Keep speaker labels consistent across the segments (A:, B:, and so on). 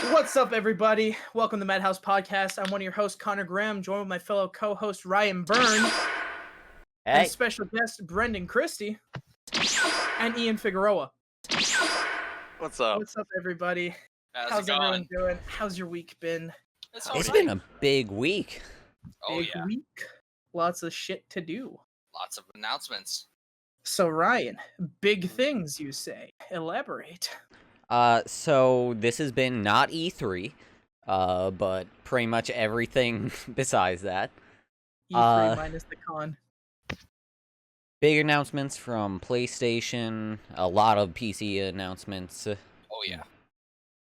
A: What's up, everybody? Welcome to the Madhouse podcast. I'm one of your hosts, Connor Graham, joined with my fellow co-host, Ryan Byrne, and special guest, Brendan Christie, and Ian Figueroa.
B: What's up?
A: What's up, everybody? How's everyone doing? How's your week been?
C: It's been a big week.
A: Big week. Lots of shit to do.
D: Lots of announcements.
A: So, Ryan, big things, you say. Elaborate.
C: So this has been not E3, but pretty much everything besides that.
A: E3 minus the con.
C: Big announcements from PlayStation, a lot of PC announcements.
D: Oh yeah.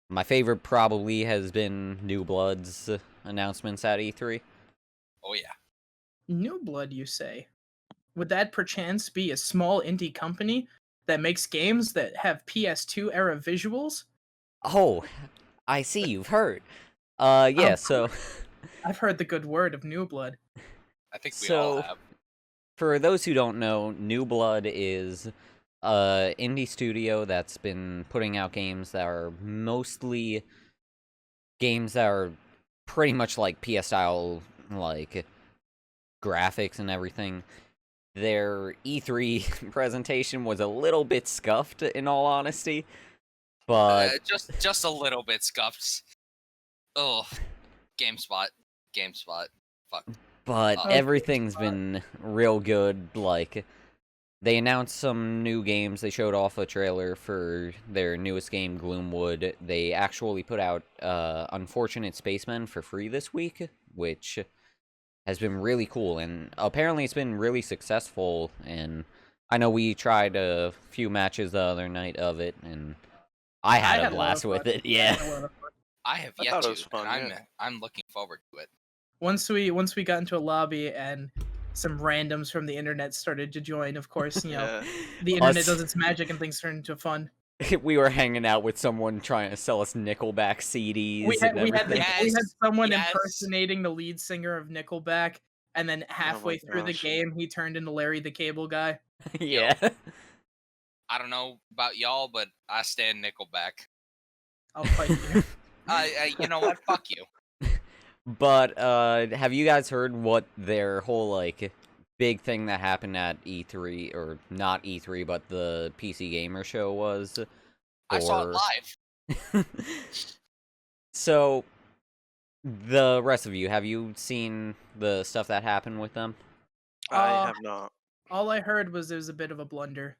C: My favorite probably has been New Blood's announcements at E3.
D: Oh yeah.
A: New Blood, you say? Would that perchance be a small indie company that makes games that have PS2 era visuals?
C: Oh, I see you've heard. Yeah, so...
A: I've heard the good word of New Blood.
D: I think we all have.
C: For those who don't know, New Blood is an indie studio that's been putting out games that are mostly games that are pretty much like PS style, like graphics and everything. Their E3 presentation was a little bit scuffed, in all honesty, but
D: just a little bit scuffed. Oh, GameSpot, fuck.
C: But everything's been real good. Like, they announced some new games. They showed off a trailer for their newest game, Gloomwood. They actually put out Unfortunate Spacemen for free this week, which has been really cool, and apparently it's been really successful, and I know we tried a few matches the other night of it, and I had a blast with it, yeah.
D: I have yet to, and I'm looking forward to it.
A: Once we got into a lobby and some randoms from the internet started to join, of course, you know, the internet does its magic and things turn into fun.
C: We were hanging out with someone trying to sell us Nickelback CDs. We
A: had someone impersonating the lead singer of Nickelback, and then halfway through the game, he turned into Larry the Cable Guy.
C: Yeah.
D: I don't know about y'all, but I stand Nickelback.
A: I'll fight you.
D: You know what? Fuck you.
C: But have you guys heard what their whole like big thing that happened at E3, or not E3, but the PC Gamer show was?
D: I saw it live.
C: So, the rest of you, have you seen the stuff that happened with them?
B: I have not.
A: All I heard was it was a bit of a blunder.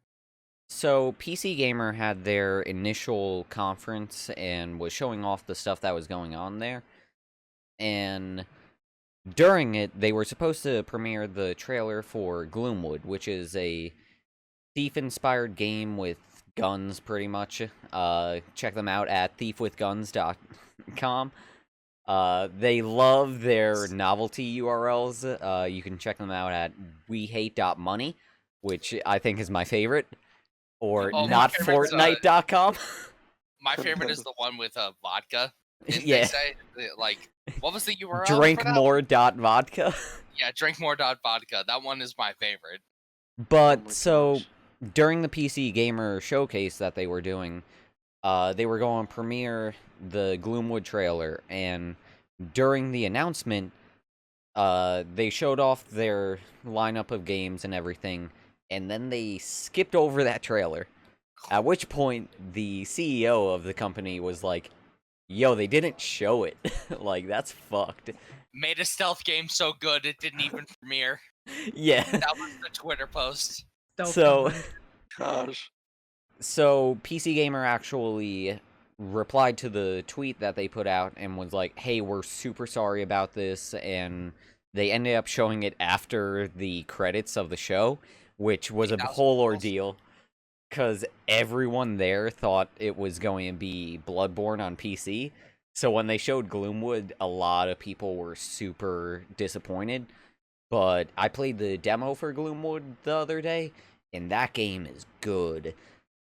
C: So, PC Gamer had their initial conference and was showing off the stuff that was going on there. And during it, they were supposed to premiere the trailer for Gloomwood, which is a thief-inspired game with guns, pretty much. Check them out at thiefwithguns.com. They love their novelty URLs. You can check them out at wehate.money, which I think is my favorite, or notfortnite.com.
D: My favorite is the one with vodka. Didn't
C: they
D: say, like, what was the URL?
C: Drinkmore.vodka.
D: Yeah, drinkmore.vodka. That one is my favorite.
C: But, so, during the PC Gamer showcase that they were doing, they were going to premiere the Gloomwood trailer, and during the announcement, they showed off their lineup of games and everything, and then they skipped over that trailer. At which point, the CEO of the company was like, yo, they didn't show it. Like, that's fucked.
D: Made a stealth game so good it didn't even premiere.
C: Yeah.
D: That was the Twitter post.
C: So,
B: gosh.
C: So, PC Gamer actually replied to the tweet that they put out and was like, hey, we're super sorry about this, and they ended up showing it after the credits of the show, which was a whole ordeal. Because everyone there thought it was going to be Bloodborne on PC. So when they showed Gloomwood, a lot of people were super disappointed. But I played the demo for Gloomwood the other day, and that game is good.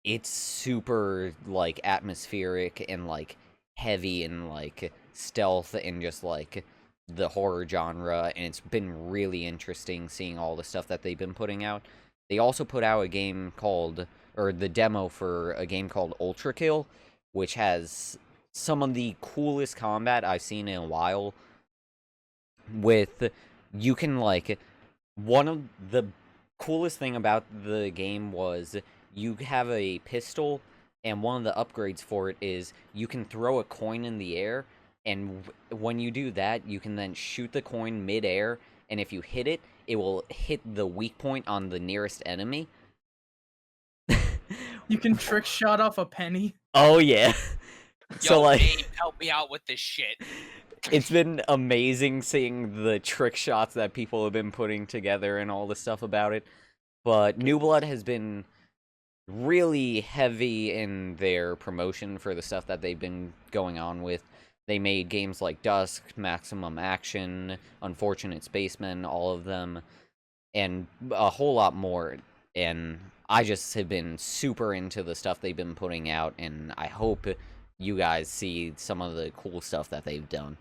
C: it's super, like, atmospheric and, like, heavy and, like, stealth and just, like, the horror genre, and it's been really interesting seeing all the stuff that they've been putting out. They also put out a game called, or the demo for a game called Ultra Kill, which has some of the coolest combat I've seen in a while. With, you can, like, one of the coolest thing about the game was you have a pistol, and one of the upgrades for it is you can throw a coin in the air, and when you do that, you can then shoot the coin mid-air, and if you hit it, it will hit the weak point on the nearest enemy.
A: You can trick shot off a penny.
C: Oh, yeah. So,
D: Yo,
C: like,
D: Dave, help me out with this shit.
C: it's been amazing seeing the trick shots that people have been putting together and all the stuff about it. But New Blood has been really heavy in their promotion for the stuff that they've been going on with. They made games like Dusk, Maximum Action, Unfortunate Spacemen, all of them, and a whole lot more. And I just have been super into the stuff they've been putting out, and I hope you guys see some of the cool stuff that they've done.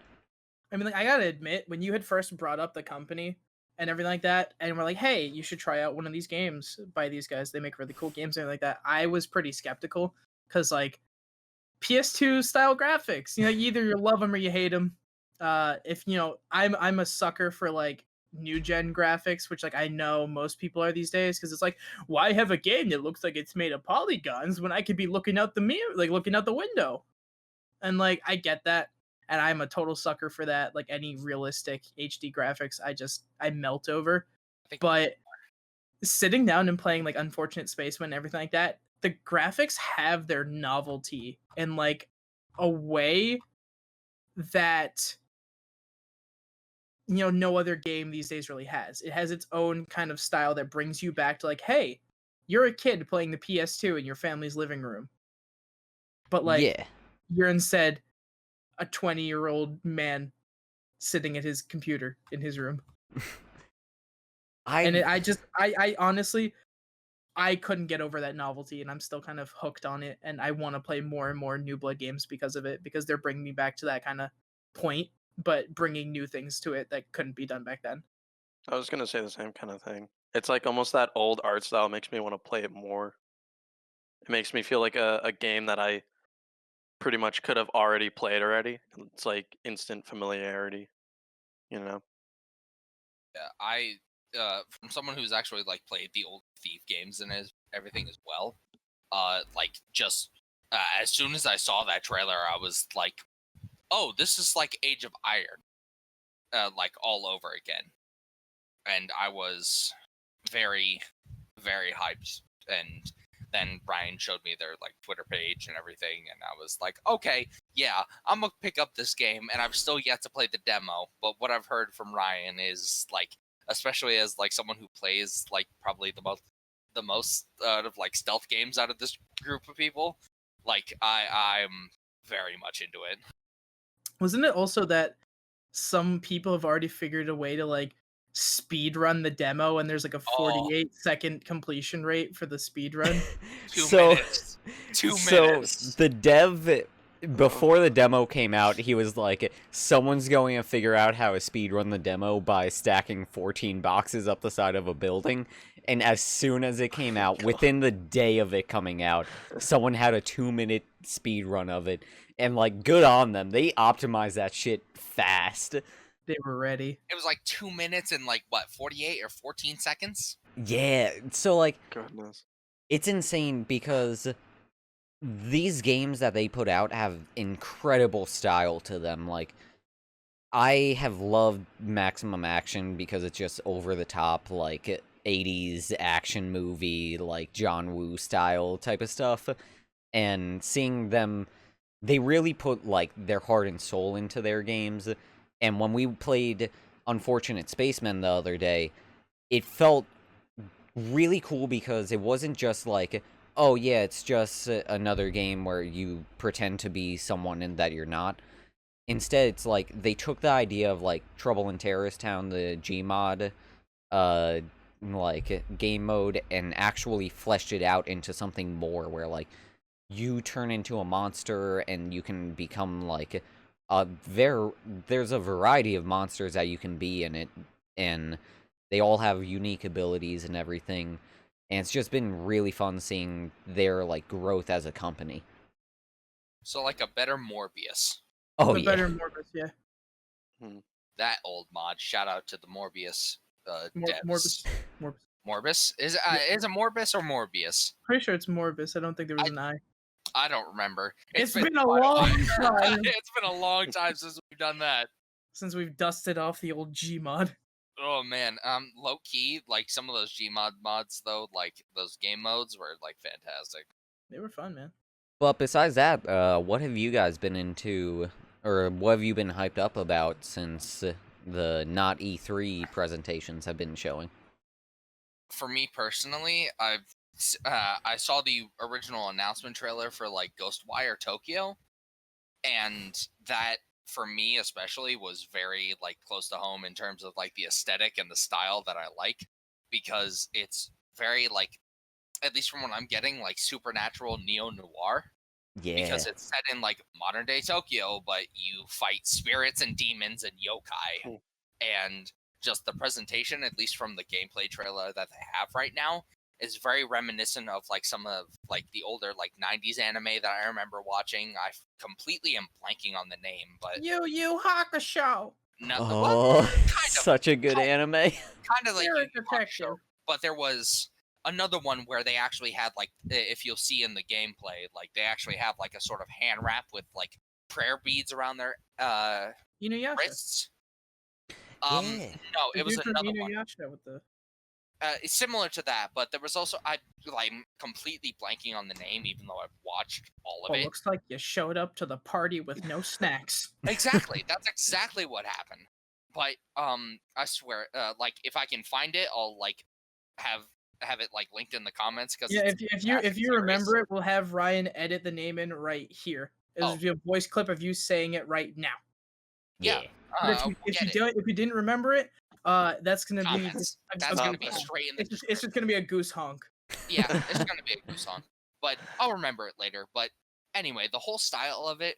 A: I mean, like, I gotta admit, when you had first brought up the company and everything like that, and we're like, hey, you should try out one of these games by these guys. They make really cool games and everything like that. I was pretty skeptical because, like, PS2 style graphics, either you love them or you hate them. If I'm a sucker for like new gen graphics, which like I know most people are these days, because it's like, why have a game that looks like it's made of polygons when I could be looking out the mirror, like looking out the window? And like I get that, and I'm a total sucker for that. Like any realistic HD graphics, I melt over. But sitting down and playing like Unfortunate Spaceman and everything like that, the graphics have their novelty in like a way that no other game these days really has. It has its own kind of style that brings you back to like, hey, you're a kid playing the PS2 in your family's living room, but like,
C: yeah,
A: you're instead a 20-year-old man sitting at his computer in his room. I honestly, I couldn't get over that novelty, and I'm still kind of hooked on it, and I want to play more and more New Blood games because of it, because they're bringing me back to that kind of point, but bringing new things to it that couldn't be done back then.
B: I was gonna say the same kind of thing. It's like almost that old art style makes me want to play it more. It makes me feel like a game that I pretty much could have already played already. It's like instant familiarity, you know?
D: Yeah, from someone who's actually like played the old Thief games and everything as well. As soon as I saw that trailer, I was like, "Oh, this is like Age of Iron, like all over again." And I was very, very hyped. And then Brian showed me their like Twitter page and everything, and I was like, "Okay, yeah, I'm gonna pick up this game." And I've still yet to play the demo, but what I've heard from Ryan is like, especially as like someone who plays like probably the most out of like stealth games out of this group of people, like I'm very much into it.
A: Wasn't it also that some people have already figured a way to like speed run the demo, and there's like a 48-second completion rate for the speed run?
D: 2 minutes. 2 minutes.
C: So the dev, before the demo came out, he was like, someone's going to figure out how to speedrun the demo by stacking 14 boxes up the side of a building. And as soon as it came out, within the day of it coming out, someone had a 2-minute speedrun of it. And like, good on them. They optimized that shit fast.
A: They were ready.
D: It was like 2 minutes and like what, 48 or 14 seconds?
C: Yeah, so like,
B: Goodness.
C: It's insane because these games that they put out have incredible style to them. Like, I have loved Maximum Action because it's just over the top, like 80s action movie, like John Woo style type of stuff. And seeing them, they really put like their heart and soul into their games. And when we played Unfortunate Spacemen the other day, it felt really cool because it wasn't just like, oh yeah, it's just another game where you pretend to be someone and that you're not. Instead, it's like they took the idea of like Trouble in Terrorist Town, the Gmod like game mode and actually fleshed it out into something more, where like you turn into a monster and you can become like there's a variety of monsters that you can be in it, and they all have unique abilities and everything, and it's just been really fun seeing their like growth as a company.
D: So like a better Morbius.
C: Oh
A: The
C: yeah.
A: better Morbus, yeah.
D: That old mod. Shout out to the Morbius devs.
A: Morbus.
D: Morbus? Is it Morbus or Morbius?
A: Pretty sure it's Morbus. I don't think there was an I.
D: I don't remember.
A: It's been a
D: quite
A: long
D: while.
A: time
D: It's been a long time since we've done that.
A: since we've dusted off the old Gmod.
D: Oh man, low key, like some of those Gmod mods though, like those game modes were like fantastic.
A: They were fun, man.
C: But besides that, what have you guys been into, or what have you been hyped up about since the not E3 presentations have been showing?
D: For me personally, I saw the original announcement trailer for like Ghostwire Tokyo, and that for me especially was very like close to home in terms of like the aesthetic and the style that I like, because it's very like, at least from what I'm getting, like supernatural neo-noir.
C: Yeah.
D: Because it's set in like modern day Tokyo, but you fight spirits and demons and yokai. And just the presentation, at least from the gameplay trailer that they have right now, is very reminiscent of like some of like the older like 90s anime that I remember watching. I completely am blanking on the name, but
A: Yu Hakusho.
D: no,
C: Oh,
D: kind of,
C: such a good anime.
D: kind of like
A: Spirit
D: Yu Yu
A: Detective.
D: Hakusho. But there was another one where they actually had like, if you'll see in the gameplay, like they actually have like a sort of hand wrap with like prayer beads around their
A: Inuyasha.
D: wrists.
C: Yeah.
D: No,
A: The
D: it was
A: dude from
D: another one.
A: Inuyasha with the.
D: It's similar to that, but there was also, I'm completely blanking on the name, even though I've watched all of
A: Oh,
D: it.
A: looks like you showed up to the party with no snacks.
D: Exactly, that's exactly what happened. But I swear, like if I can find it, I'll like have it like linked in the comments, because
A: Yeah, if you remember it, we'll have Ryan edit the name in right here. It'll be a voice clip of you saying it right now.
D: Yeah.
A: But if you didn't remember it, that's gonna
D: comments. That's gonna be straight in the description.
A: It's just gonna be a goose honk.
D: Yeah, it's gonna be a goose honk, but I'll remember it later. But anyway, the whole style of it,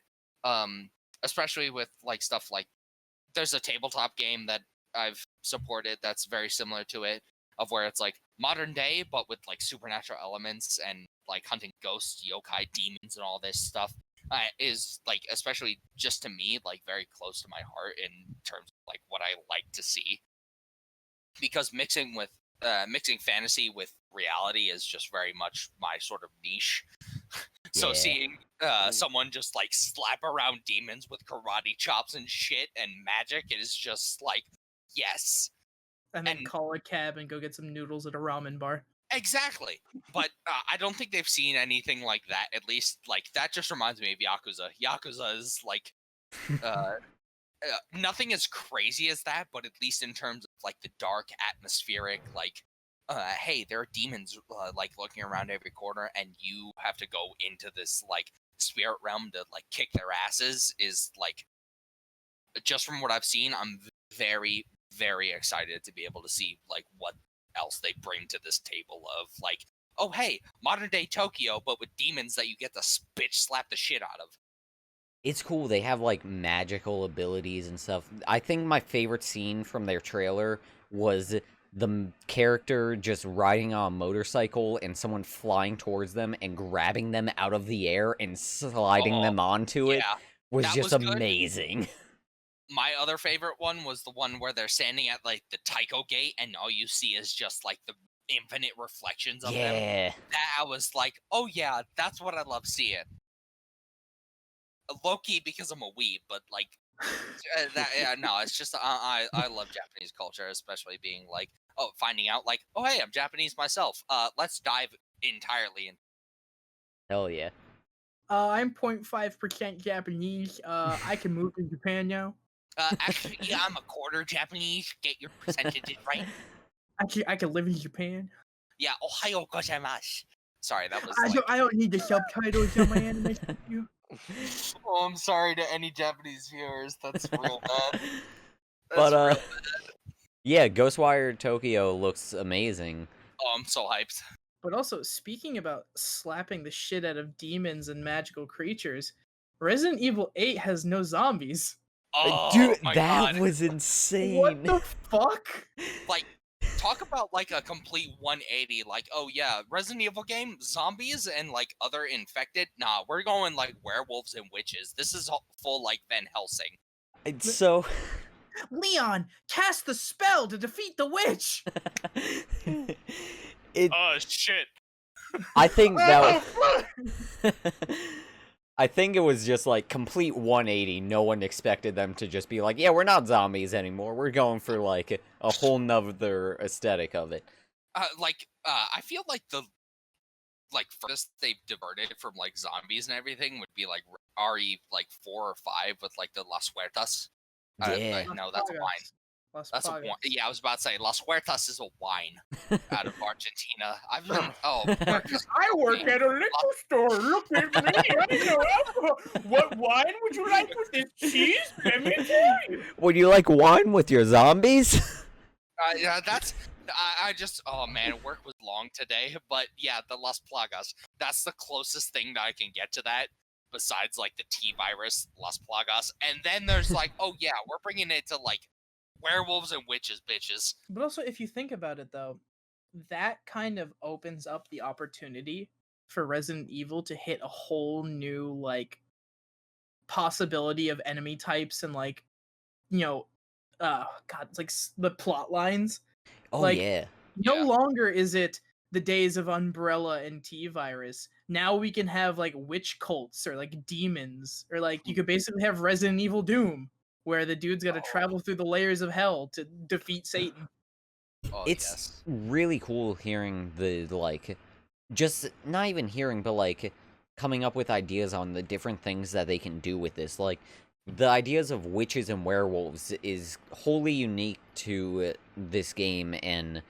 D: especially with like stuff like, there's a tabletop game that I've supported that's very similar to it, of where it's like modern day but with like supernatural elements and like hunting ghosts, yokai, demons, and all this stuff. Is like, especially just to me, like very close to my heart in terms of like what I like to see, because mixing fantasy with reality is just very much my sort of niche. So seeing someone just like slap around demons with karate chops and shit and magic, it is just like, yes.
A: And then call a cab and go get some noodles at a ramen bar.
D: Exactly. But I don't think they've seen anything like that. At least, like, that just reminds me of Yakuza. Yakuza is like nothing as crazy as that, but at least in terms of like the dark, atmospheric, like, hey, there are demons like lurking around every corner, and you have to go into this like spirit realm to like kick their asses, is like, just from what I've seen, I'm very, very excited to be able to see like what else they bring to this table of like, oh hey, modern day Tokyo, but with demons that you get to bitch slap the shit out of.
C: It's cool. They have like magical abilities and stuff. I think my favorite scene from their trailer was the character just riding on a motorcycle and someone flying towards them and grabbing them out of the air and sliding them onto it. Was just amazing.
D: My other favorite one was the one where they're standing at like the Taiko gate and all you see is just like the infinite reflections of them. That I was like, oh yeah, that's what I love seeing. Low-key because I'm a weeb, but like no, it's just I love Japanese culture, especially being like, finding out like, oh hey, I'm Japanese myself. Let's dive entirely in.
C: Hell yeah.
A: I'm 0.5% Japanese. I can move to Japan now.
D: Actually, yeah, I'm a quarter Japanese. Get your percentages right.
A: I can live in Japan.
D: Yeah, ohayo gozaimasu. Sorry, that was.
A: I don't need the subtitles on my anime.
D: Oh, I'm sorry to any Japanese viewers. That's real bad.
C: But Yeah, Ghostwire Tokyo looks amazing.
D: Oh, I'm so hyped.
A: But also, speaking about slapping the shit out of demons and magical creatures, Resident Evil 8 has no zombies.
D: Oh
C: Dude,
D: my
C: that
D: god.
C: was
A: What
C: insane.
A: the fuck?
D: Like, talk about like a complete 180. Like, oh yeah, Resident Evil game, zombies and like other infected. Nah, we're going like werewolves and witches. This is full like Van Helsing.
C: It's so
A: Leon, cast the spell to defeat the witch!
C: it
D: Oh shit.
C: I think that
A: Oh,
C: was I think it was just like complete 180. No one expected them to just be like, yeah, we're not zombies anymore. We're going for like a whole nother aesthetic of it.
D: I feel like the furthest they've diverted from like zombies and everything would be like RE like 4 or 5 with like the Las Huertas.
C: Yeah.
D: No, that's a wine.
A: Las
D: That's a
A: Pagas.
D: wine. Yeah, I was about to say Las Huertas is a wine out of Argentina. I've been Marcus,
A: I work at a liquor store. Look at me. I know alcohol. What wine would you like with this cheese? Let me tell you.
C: Would you like wine with your zombies?
D: yeah, that's. I just, oh man, work was long today, but yeah, the Las Plagas. That's the closest thing that I can get to that, besides like the T virus, Las Plagas. And then there's like, oh yeah, we're bringing it to like werewolves and witches, bitches.
A: But also, if you think about it, though, that kind of opens up the opportunity for Resident Evil to hit a whole new like possibility of enemy types and like God, it's like the plot lines.
C: Oh
A: Like,
C: yeah.
A: no
D: Yeah.
A: longer is it the days of Umbrella and T-Virus. Now we can have like witch cults or like demons, or like you could basically have Resident Evil Doom, where the dude's got to travel through the layers of hell to defeat Satan.
D: Oh
C: It's
D: yes.
C: really cool hearing the like just not even hearing but like coming up with ideas on the different things that they can do with this. Like the ideas of witches and werewolves is wholly unique to this game, and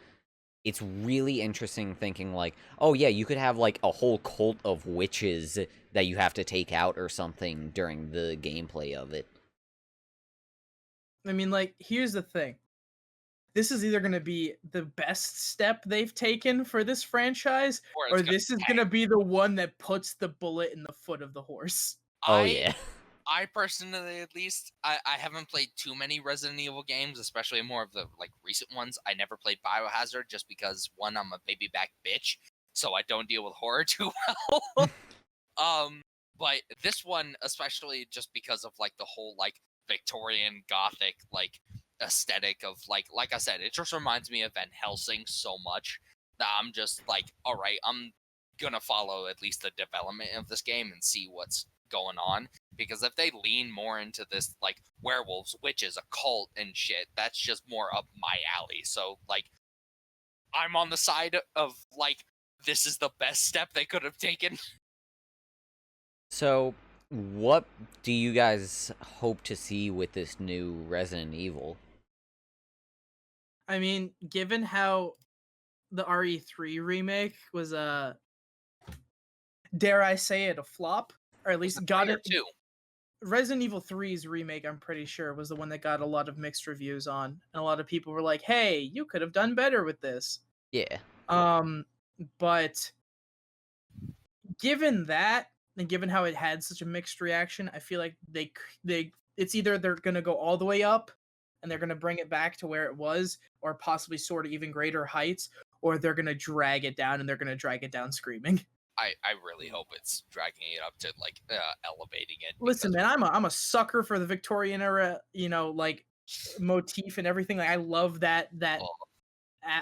C: it's really interesting thinking like, oh yeah, you could have like a whole cult of witches that you have to take out or something during the gameplay of it.
A: I mean, like, here's the thing. This is either going to be the best step they've taken for this franchise,
D: Or
A: or
D: it's gonna
A: this is
D: tank.
A: going to be the one that puts the bullet in the foot of the horse.
C: Oh yeah.
D: I personally, at least, I haven't played too many Resident Evil games, especially more of the like recent ones. I never played Biohazard just because one, I'm a baby back bitch, so I don't deal with horror too well. But this one, especially just because of like the whole like Victorian Gothic like aesthetic of like I said, it just reminds me of Van Helsing so much that I'm just like, all right, I'm gonna follow at least the development of this game and see what's going on, because if they lean more into this like werewolves, witches, a cult and shit, that's just more up my alley. So like I'm on the side of like this is the best step they could have taken.
C: So, what do you guys hope to see with this new Resident Evil?
A: I mean, given how the RE3 remake was dare I say it, a flop, or at least got it.
D: Too.
A: Resident Evil 3's remake, I'm pretty sure, was the one that got a lot of mixed reviews on, and a lot of people were like, "Hey, you could have done better with this."
C: Yeah.
A: But given that, and given how it had such a mixed reaction, I feel like it's either they're gonna go all the way up, and they're gonna bring it back to where it was, or possibly sort of even greater heights, or they're gonna drag it down, and they're gonna drag it down screaming.
D: I really hope it's dragging it up to like elevating it.
A: Listen,
D: because-
A: man, I'm a sucker for the Victorian era, like motif and everything. Like I love that
D: Oh,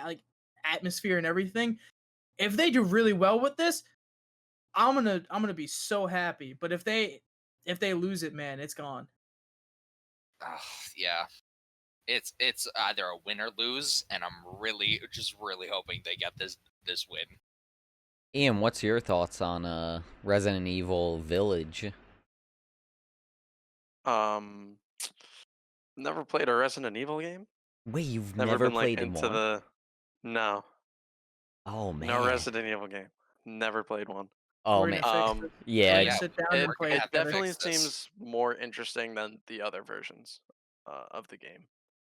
A: like atmosphere and everything. If they do really well with this, I'm gonna be so happy. But if they lose it, man, it's gone.
D: yeah, it's either a win or lose, and I'm really hoping they get this win.
C: Ian, what's your thoughts on Resident Evil Village?
B: Never played a Resident Evil game.
C: Wait, you've
B: Never
C: never
B: been like
C: played
B: into
C: one?
B: the. No,
C: Oh man.
B: no Resident Evil game. Never played one.
C: Oh
A: We're
C: man.
A: gonna fix
B: Um,
A: it.
C: Yeah.
A: We're
C: I-
A: gonna sit down
B: It,
A: and play
D: gonna
A: it
D: have
B: it
D: to
A: together.
B: definitely
D: fix this.
B: seems more interesting than the other versions of the game.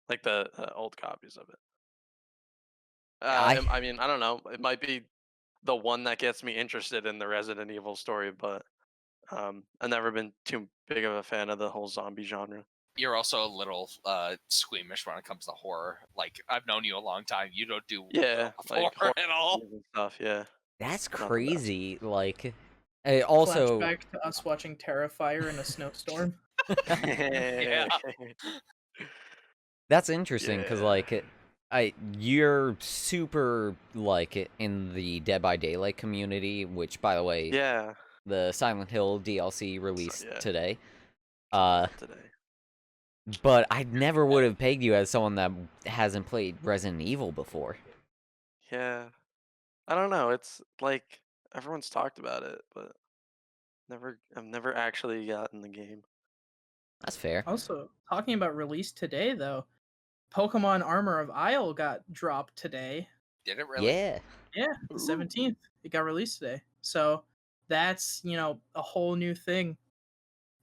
B: like the old copies of it.
C: I
B: I mean, I don't know. It might be the one that gets me interested in the Resident Evil story, but I've never been too big of a fan of the whole zombie genre.
D: You're also a little squeamish when it comes to horror. Like, I've known you a long time. You don't do
B: Yeah, like
D: horror at all.
B: movies and stuff. Yeah,
C: that's
B: not the best.
C: crazy. Like, also,
A: Flashback to us watching Terrifier in a snowstorm.
D: Yeah.
C: that's interesting because
B: Yeah.
C: like, you're super like in the Dead by Daylight community, which by the way,
B: Yeah.
C: the Silent Hill DLC released
B: yeah.
C: today.
B: Today.
C: But I never would have pegged you as someone that hasn't played Resident Evil before.
B: Yeah. I don't know. It's like everyone's talked about it, but I've never actually gotten the game.
C: That's fair.
A: Also, talking about release today, though, Pokemon Armor of Isle got dropped today.
D: Did it really?
C: Yeah.
A: Yeah, the 17th. It got released today. So that's, a whole new thing.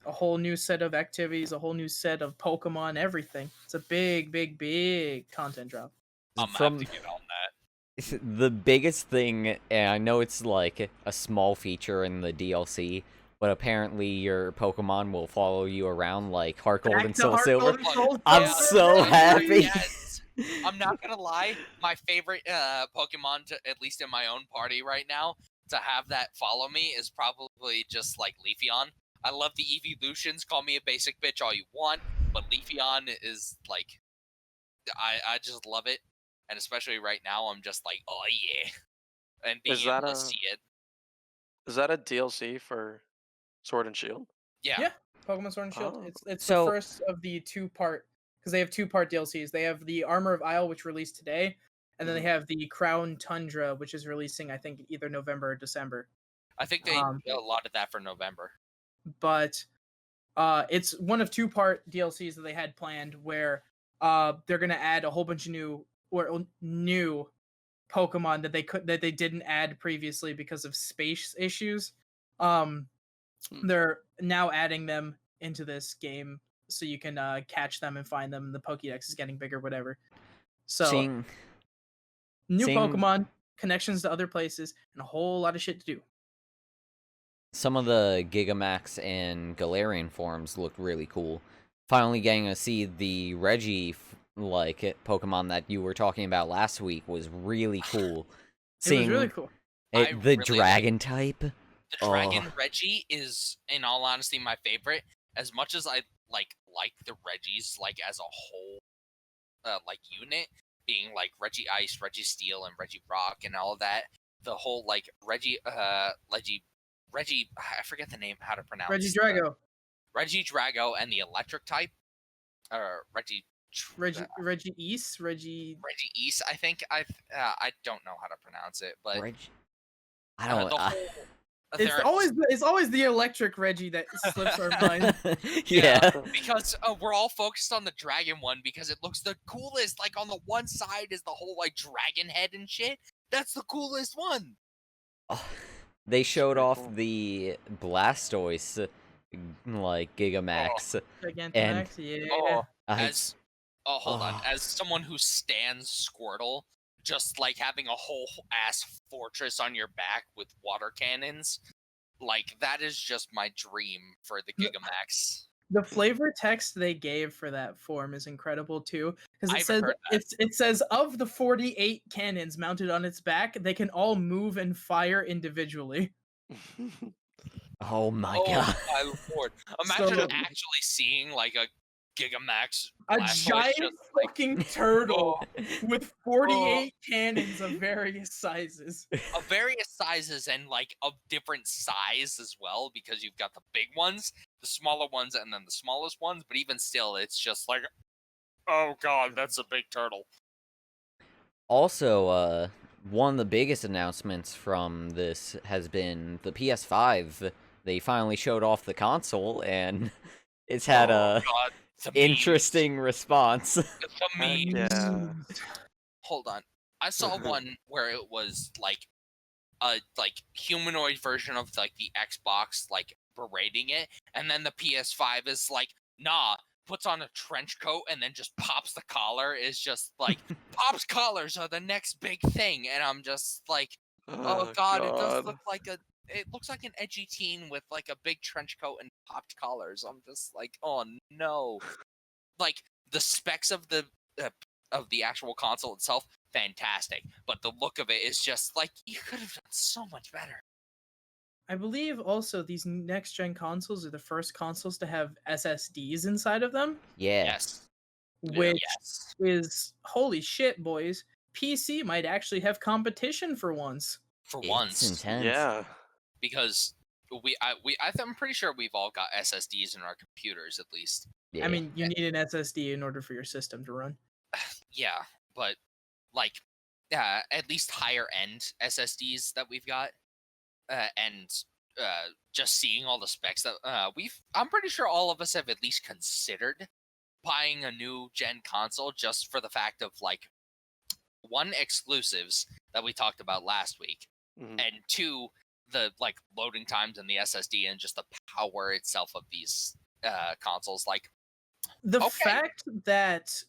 A: A whole new set of activities, a whole new set of Pokemon, everything. It's a big, big, big content drop.
D: I'm gonna have to get on that.
C: The biggest thing, and I know it's like a small feature in the DLC, but apparently your Pokemon will follow you around like Heart Gold
A: Back
C: and
A: to
C: Soul
A: Heart
C: Silver.
A: Gold and Soul
C: I'm
A: Silver,
C: so
A: baby!
C: happy.
D: Yes. I'm not gonna lie. My favorite Pokemon, at least in my own party right now, to have that follow me is probably just like Leafeon. I love the evolutions. Call me a basic bitch all you want, but Leafeon is like, I just love it, and especially right now, I'm just like, oh yeah, and being
B: Is that
D: able to
B: a
D: see it.
B: is that a DLC for Sword and Shield?
D: Yeah.
A: Pokemon Sword and Shield.
B: Oh.
A: It's the
C: So-
A: first of the two-part, because they have two-part DLCs. They have the Armor of Isle, which released today, and then they have the Crown Tundra, which is releasing, I think, either November or December.
D: I think they allotted that for November.
A: But it's one of two-part DLCs that they had planned, where they're gonna add a whole bunch of new Pokemon that they didn't add previously because of space issues. They're now adding them into this game so you can catch them and find them. The Pokédex is getting bigger, whatever. So
C: Seeing
A: new
C: seeing-
A: Pokemon, connections to other places, and a whole lot of shit to do.
C: some of the Gigamax and Galarian forms looked really cool. Finally getting to see the Reggie Pokemon that you were talking about last week was really cool.
A: It was really cool.
D: I
C: the
D: really
C: dragon type.
D: The Dragon Reggie is, in all honesty, my favorite. As much as I like the Reggies like as a whole, like unit, being like Reggie Ice, Reggie Steel, and Reggie Rock, and all of that. The whole like Reggie, I forget the name, how to pronounce
A: Regidrago.
D: Regidrago, and the electric type, or Reggie
A: East.
D: Reggie East. I think I don't know how to pronounce it, but
C: I don't.
D: the whole,
A: It's always the electric Reggie that slips our mind.
C: Yeah.
D: because we're all focused on the dragon one because it looks the coolest. Like on the one side is the whole like dragon head and shit. That's the coolest one.
C: They showed
B: pretty
C: off
B: cool.
C: the Blastoise, like Gigamax,
A: Gigantamax, yeah.
D: Hold on. As someone who stands Squirtle, just like having a whole ass fortress on your back with water cannons, like that is just my dream for the Gigamax.
A: The flavor text they gave for that form is incredible too, because
D: I haven't heard that.
A: it says of the 48 cannons mounted on its back, they can all move and fire individually.
C: Oh my
D: Oh
C: god.
D: my lord! Imagine
A: So-
D: actually seeing like a Gigamax,
A: A
D: Blastoise
A: giant
D: just, like,
A: fucking turtle
D: oh,
A: with 48 cannons of various sizes.
D: of various sizes and like of different size as well, because you've got the big ones, the smaller ones, and then the smallest ones. But even still, it's just like, oh god, that's a big turtle.
C: Also, one of the biggest announcements from this has been the PS5. They finally showed off the console, and it's had
D: Oh
C: a
D: god, the memes.
C: interesting response.
D: The
B: Heck
D: memes.
B: yeah.
D: Hold on, I saw one where it was like a humanoid version of like the Xbox like berating it, and then the PS5 is like, nah, puts on a trench coat and then just pops the collar is just like pops collars are the next big thing, and I'm just like, oh god, it does look like it looks like an edgy teen with like a big trench coat and popped collars. I'm just like, oh no. Like the specs of the actual console itself, fantastic, but the look of it is just like you could have done so much better.
A: I believe also these next gen consoles are the first consoles to have SSDs inside of them,
C: Yeah.
D: Yes.
A: which
D: Yes.
A: is holy shit, boys. PC might actually have competition for once.
D: For
C: It's
D: once.
C: intense.
B: Yeah.
D: Because I'm pretty sure we've all got SSDs in our computers at least.
C: Yeah.
A: I mean, you need an SSD in order for your system to run.
D: Yeah, but like at least higher end SSDs that we've got, and just seeing all the specs that I'm pretty sure all of us have at least considered buying a new gen console just for the fact of like one, exclusives that we talked about last week,
B: Mhm.
D: and two, the like loading times and the SSD and just the power itself of these consoles. Like
A: The
D: Okay.
A: fact that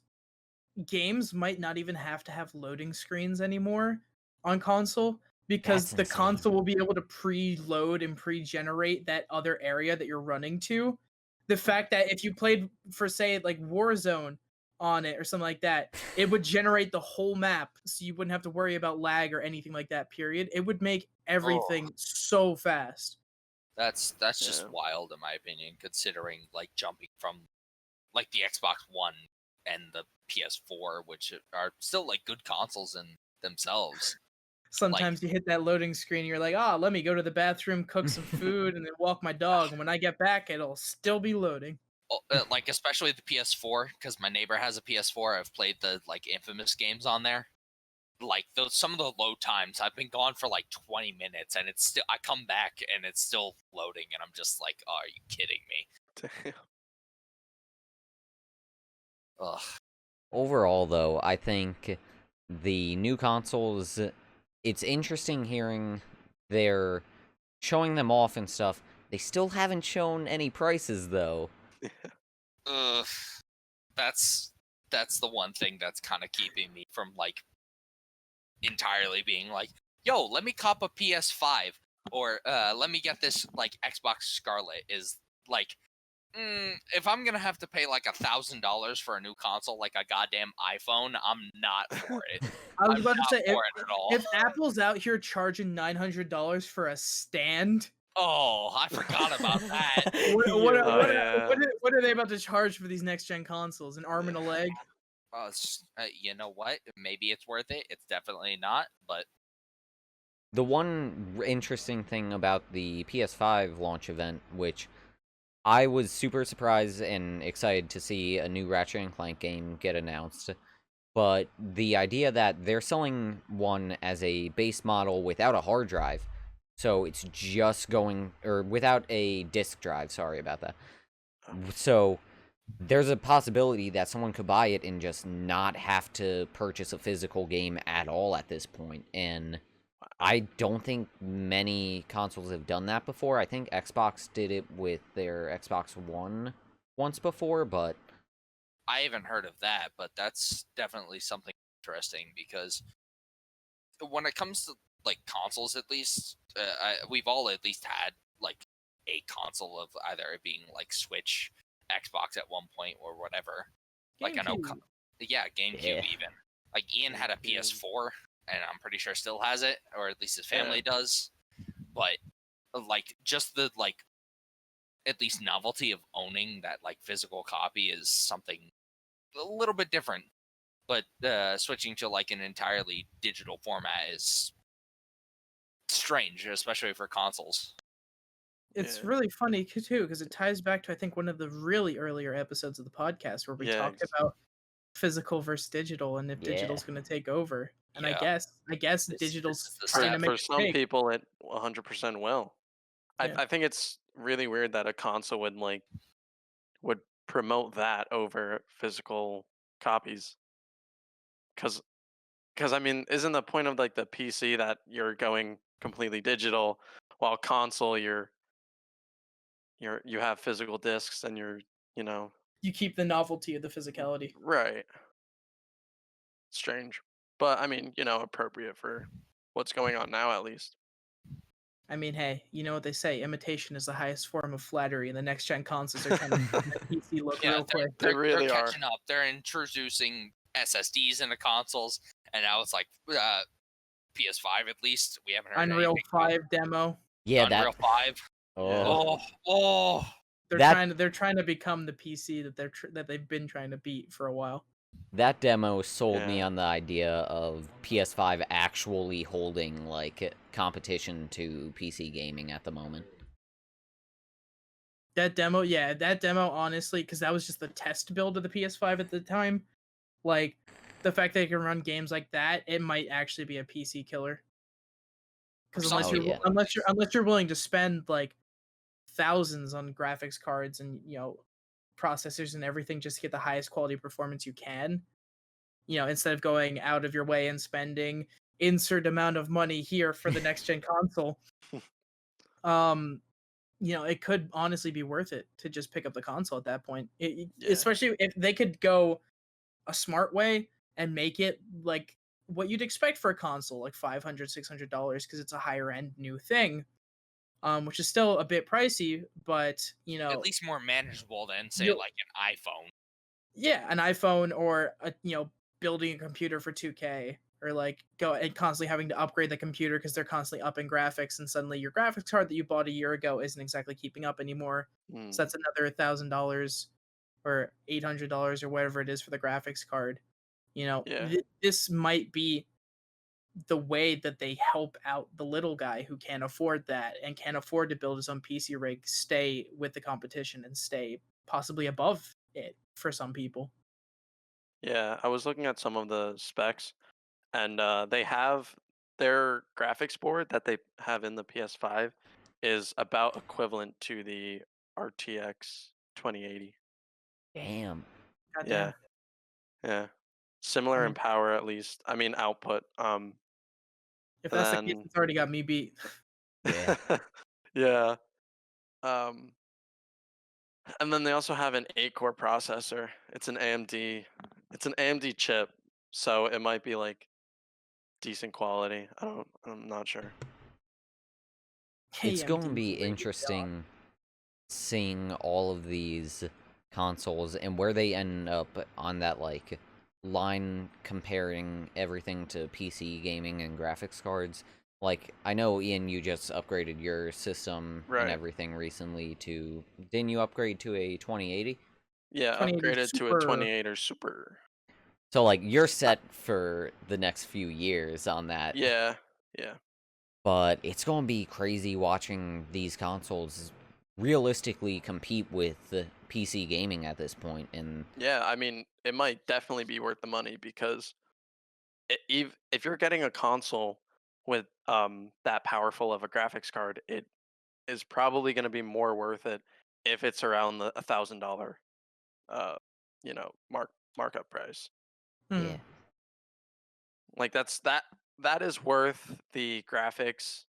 A: games might not even have to have loading screens anymore on console because
C: That's
A: the
C: insane.
A: console will be able to preload and pre-generate that other area that you're running to. The fact that if you played for say like Warzone on it or something like that, it would generate the whole map so you wouldn't have to worry about lag or anything like that, period. It would make everything so fast.
D: that's just
B: Yeah.
D: wild in my opinion, considering like jumping from like the Xbox One and the PS4, which are still like good consoles in themselves.
A: Sometimes you hit that loading screen, you're like, "Ah, let me go to the bathroom, cook some food, and then walk my dog." And when I get back, it'll still be loading.
D: Like especially the PS4, because my neighbor has a PS4. I've played the like infamous games on there. Like those, some of the load times, I've been gone for like 20 minutes, and it's still, I come back and it's still loading, and I'm just like, oh, are you kidding me?
B: Damn.
D: Ugh.
C: Overall, though, I think the new consoles, it's interesting hearing they're showing them off and stuff. They still haven't shown any prices, though.
D: Ugh. That's the one thing that's kind of keeping me from like entirely being like, yo, let me cop a PS5 or let me get this like Xbox Scarlet, is like, if I'm gonna have to pay like $1,000 for a new console, like a goddamn iPhone, I'm not for it.
A: I was
D: I'm
A: about to
D: not
A: say,
D: for it at all.
A: if Apple's out here charging $900 for a stand,
D: Oh, I forgot about that.
A: what are they about to charge for these next gen consoles? An arm and a leg?
D: You know what? Maybe it's worth it. It's definitely not, but
C: The one interesting thing about the PS5 launch event, which I was super surprised and excited to see a new Ratchet and Clank game get announced, but the idea that they're selling one as a base model without a hard drive, so it's just going, or without a disk drive, sorry about that. So there's a possibility that someone could buy it and just not have to purchase a physical game at all at this point, and I don't think many consoles have done that before. I think Xbox did it with their Xbox One once before, but
D: I haven't heard of that. But that's definitely something interesting, because when it comes to like consoles, at least we've all at least had like a console of either it being like Switch, Xbox at one point, or whatever. Like I know,
A: GameCube.
D: yeah, GameCube
C: Yeah.
D: even. Like Ian had a PS4, and I'm pretty sure still has it, or at least his family does. But like just the like at least novelty of owning that like physical copy is something a little bit different. But switching to like an entirely digital format is strange, especially for consoles.
A: It's
B: Yeah.
A: really funny too because it ties back to I think one of the really earlier episodes of the podcast where we
B: Yeah,
A: talked about physical versus digital and if
C: Yeah.
A: digital's going to take over. And
D: Yeah.
A: I guess
D: This
A: digital's
D: is the
A: starting to
D: step.
A: make
B: For
A: a
B: some
A: take.
B: people, it 100% will.
A: Yeah.
B: I think it's really weird that a console would promote that over physical copies. Because I mean, isn't the point of like the PC that you're going completely digital, while console you have physical discs and you're
A: you keep the novelty of the physicality.
B: Right. Strange. But I mean, appropriate for what's going on now at least.
A: I mean, hey, you know what they say? Imitation is the highest form of flattery, and the next gen consoles are trying to make that PC look
D: Yeah,
A: real quick.
B: They really
D: they're
B: are.
D: catching up. They're introducing SSDs into consoles, and now it's like PS5 at least. We haven't heard
A: Unreal
D: anything.
A: 5 demo.
C: Yeah,
D: Unreal 5.
C: Oh,
D: Oh.
A: They're trying to become the PC that they've been trying to beat for a while.
C: that demo sold me
B: Yeah.
C: on the idea of PS5 actually holding like competition to PC gaming at the moment.
A: That demo, honestly, because that was just the test build of the PS5 at the time. Like, the fact that it can run games like that, it might actually be a PC killer. Because
D: Oh,
C: yeah.
A: unless you're willing to spend like thousands on graphics cards and processors and everything just to get the highest quality performance you can, instead of going out of your way and spending insert amount of money here for the next gen console, it could honestly be worth it to just pick up the console at that point.
B: Yeah.
A: Especially if they could go a smart way and make it like what you'd expect for a console, like $500-$600, because it's a higher end new thing, which is still a bit pricey, but
D: At least more manageable than say
A: You'll-
D: like an iPhone.
A: yeah, an iPhone or building a computer for 2K, or like go and constantly having to upgrade the computer because they're constantly upping graphics, and suddenly your graphics card that you bought a year ago isn't exactly keeping up anymore.
B: Mm.
A: So that's another $1,000 or $800 or whatever it is for the graphics card.
B: Yeah.
A: This might be the way that they help out the little guy who can't afford that and can't afford to build his own PC rig, stay with the competition and stay possibly above it for some people.
B: Yeah, I was looking at some of the specs, and they have their graphics board that they have in the PS5 is about equivalent to the RTX 2080.
C: Damn.
A: Goddamn.
B: Yeah. Similar in
A: mean-
B: power at least. I mean output.
A: If that's the case,
B: then
A: it's already got me beat.
C: Yeah.
B: yeah. And then they also have an 8-core processor. It's an AMD chip, so it might be like decent quality. I'm not sure.
C: It's going to
A: AMD
C: be
A: is really
C: interesting seeing all of these consoles and where they end up on that like line comparing everything to PC gaming and graphics cards. Like, I know, Ian, you just upgraded your system
B: Right.
C: and everything recently to... Didn't you upgrade to a 2080?
B: Yeah,
A: 2080
B: upgraded to a
A: Super.
B: 28 or Super.
C: So, like, you're set for the next few years on that.
B: Yeah.
C: But it's going to be crazy watching these consoles realistically compete with the PC gaming at this point. And
B: Yeah, I mean, it might definitely be worth the money because if you're getting a console with that powerful of a graphics card, it is probably going to be more worth it if it's around the $1,000 markup price.
A: Hmm.
C: yeah,
B: Like that is worth the graphics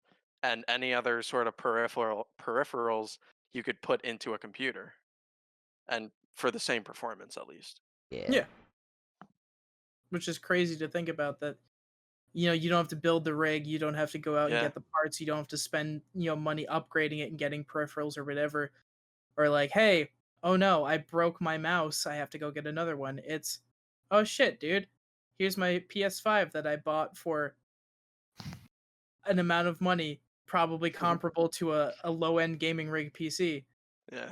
B: and any other sort of peripherals you could put into a computer, and for the same performance at least.
A: Yeah. Which is crazy to think about, that you don't have to build the rig, you don't have to go out and
B: Yeah.
A: get the parts, you don't have to spend money upgrading it and getting peripherals or whatever, or like, hey, oh no, I broke my mouse, I have to go get another one. It's, oh shit, dude, here's my PS5 that I bought for an amount of money probably comparable to a low end gaming rig PC.
B: Yeah.